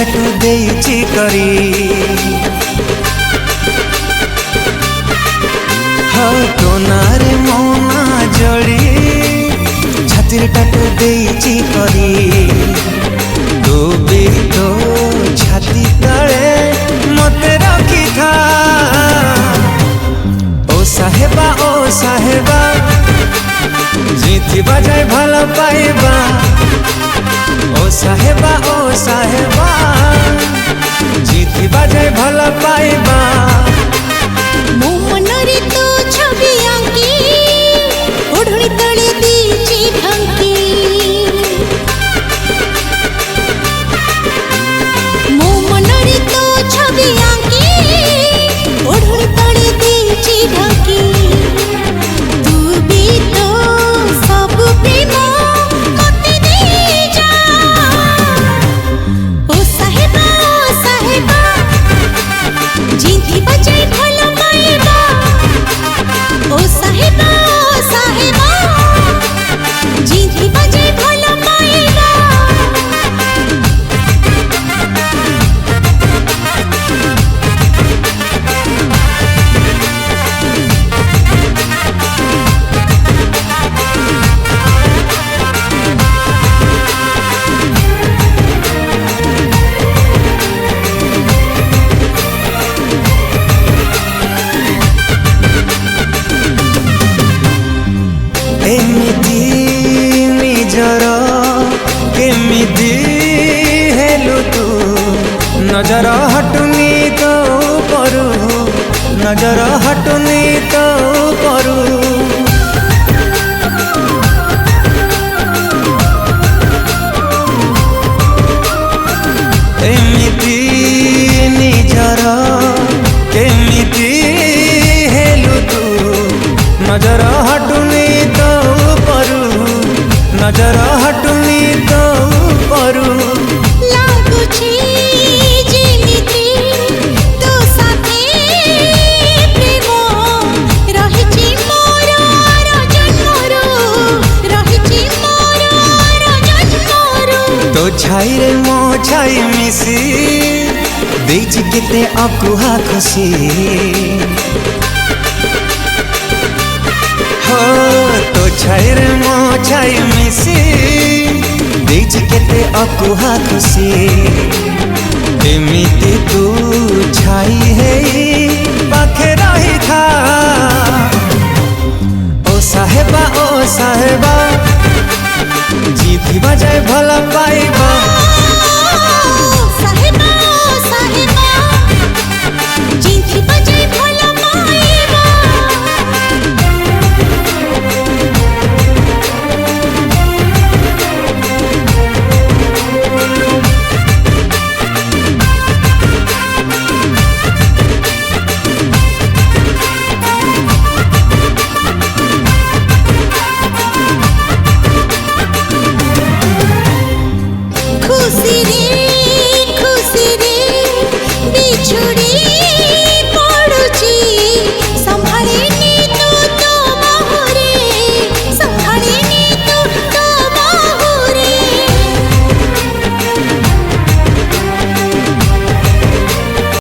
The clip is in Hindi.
टाटू देइछि करी कोनारे मोना जड़ी छातिर टाटू देइछि करी तू भी तो छाती तले मते रखी था ओ साहेबा जीती बजाय भल पाइबा ओ साहेबा जीती बजाय भल पाइबा मो मनरे तो छवि आंकी ओढ़णी तले दीची ढंकी मो मनरे तो छवि आंकी ओढ़णी तले दीची ढंकी तू भी तो सब प्रेम मते दे जा ओ साहेबा जीती बजाय भल पाइबा ओ साहेबा जीती बजाय भल पाइबा एमिति निजर केमिति हेलु तू नजर हटुनी तो करू नजर हटुनी तो करू एमिति निजर केमिति हेलु तू नजर हटुनी तो करू नजर हटुनी तो करू लाଗୁଛି ଯେମିତି ତୋ ସାଥେ ପ୍ରେମ ରହିଛି ମୋର ଜନ୍ମରୁ ରହିଛି ମୋର ଜନ୍ମରୁ तो छाई रे मो छाई मिसी देइछि केते अकुहा खुशी हो तो छाई रे मो छाई मिसी देइछि केते अकुहा खुशी एमिति तू छाई है पाखे रही था ओ साहेबा जीती बजाय भल पाइबा।